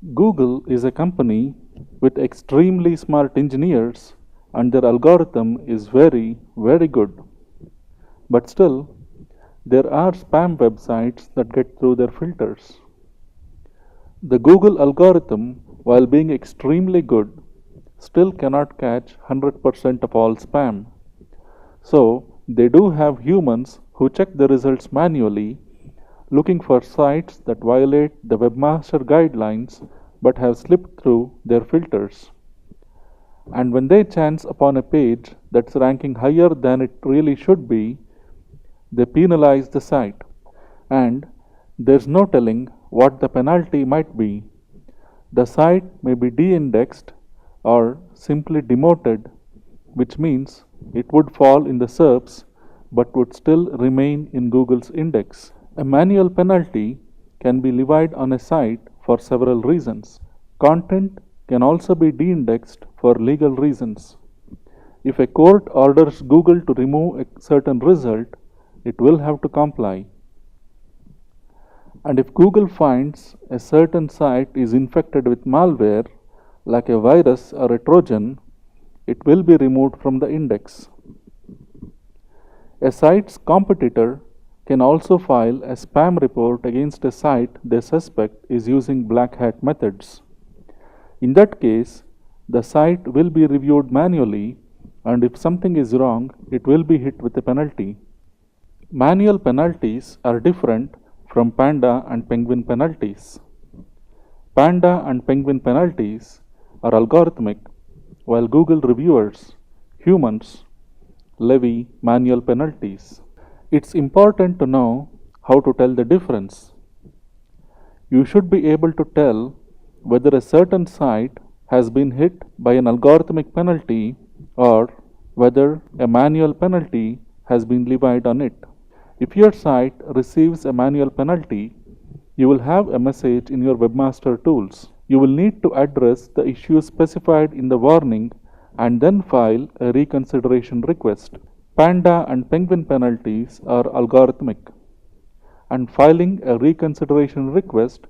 Google is a company with extremely smart engineers and their algorithm is very, very good. But still, there are spam websites that get through their filters. The Google algorithm, while being extremely good, still cannot catch 100% of all spam. So, they do have humans who check the results manually, looking for sites that violate the webmaster guidelines but have slipped through their filters. And when they chance upon a page that's ranking higher than it really should be, they penalize the site. And there's no telling what the penalty might be. The site may be de-indexed or simply demoted, which means it would fall in the SERPs but would still remain in Google's index. A manual penalty can be levied on a site for several reasons. Content can also be de-indexed for legal reasons. If a court orders Google to remove a certain result, it will have to comply. And if Google finds a certain site is infected with malware, like a virus or a Trojan, it will be removed from the index. A site's competitor can also file a spam report against a site they suspect is using black hat methods. In that case, the site will be reviewed manually, and if something is wrong, it will be hit with a penalty. Manual penalties are different from Panda and Penguin penalties. Panda and Penguin penalties are algorithmic, while Google reviewers, humans, levy manual penalties. It's important to know how to tell the difference. You should be able to tell whether a certain site has been hit by an algorithmic penalty or whether a manual penalty has been levied on it. If your site receives a manual penalty, you will have a message in your webmaster tools. You will need to address the issue specified in the warning and then file a reconsideration request. Panda and Penguin penalties are algorithmic, and filing a reconsideration request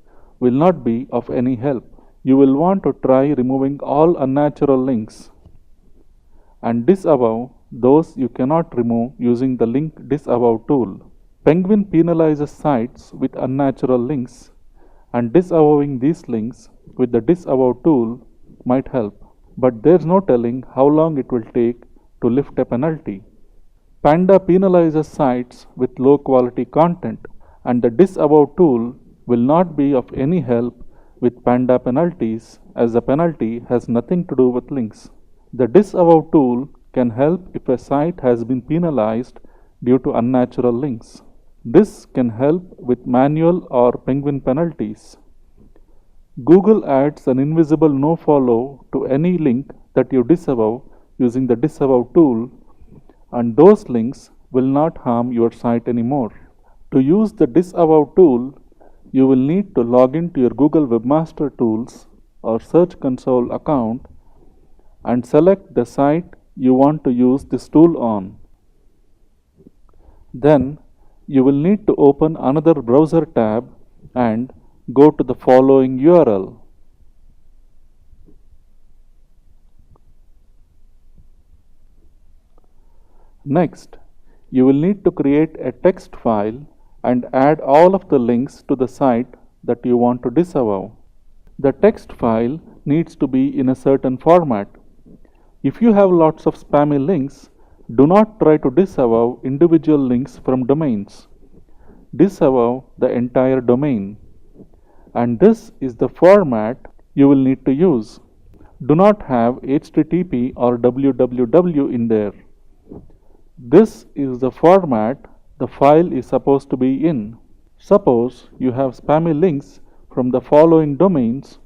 will not be of any help. You will want to try removing all unnatural links and disavow those you cannot remove using the link disavow tool. Penguin penalizes sites with unnatural links, and disavowing these links with the disavow tool might help, but there's no telling how long it will take to lift a penalty. Panda penalizes sites with low quality content, and the disavow tool will not be of any help with Panda penalties, as the penalty has nothing to do with links. The disavow tool can help if a site has been penalized due to unnatural links. This can help with manual or Penguin penalties. Google adds an invisible nofollow to any link that you disavow using the disavow tool, and those links will not harm your site anymore. To use the disavow tool, you will need to log into your Google Webmaster Tools or Search Console account and select the site you want to use this tool on. Then you will need to open another browser tab and go to the following URL. Next, you will need to create a text file and add all of the links to the site that you want to disavow. The text file needs to be in a certain format. If you have lots of spammy links, do not try to disavow individual links from domains. Disavow the entire domain. And this is the format you will need to use. Do not have HTTP or www in there. This is the format the file is supposed to be in. Suppose you have spammy links from the following domains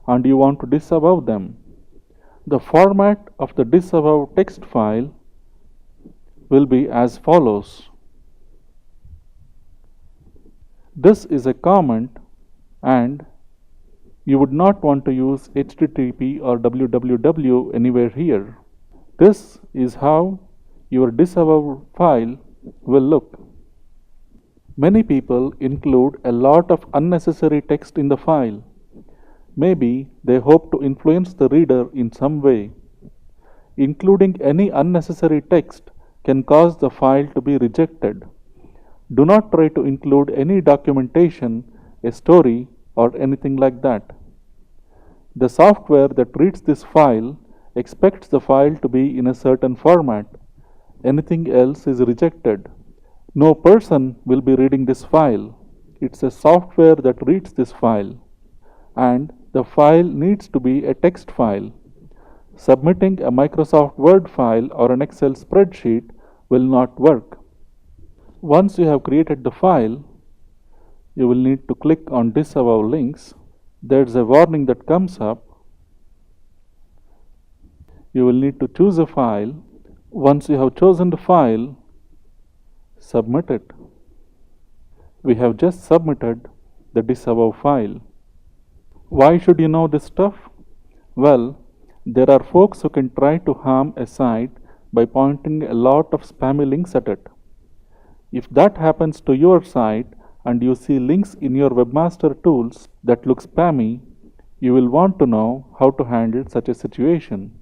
and you want to disavow them. The format of the disavow text file will be as follows. This is a comment, and you would not want to use HTTP or www anywhere here. This is how your disavow file will look. Many people include a lot of unnecessary text in the file. Maybe they hope to influence the reader in some way. Including any unnecessary text can cause the file to be rejected. Do not try to include any documentation, a story, or anything like that. The software that reads this file expects the file to be in a certain format. Anything else is rejected. No person will be reading this file. It's a software that reads this file. And the file needs to be a text file. Submitting a Microsoft Word file or an Excel spreadsheet will not work. Once you have created the file, you will need to click on disavow links. There's a warning that comes up. You will need to choose a file. Once you have chosen the file, submit it. We have just submitted the disavow file. Why should you know this stuff? Well, there are folks who can try to harm a site by pointing a lot of spammy links at it. If that happens to your site and you see links in your webmaster tools that look spammy, you will want to know how to handle such a situation.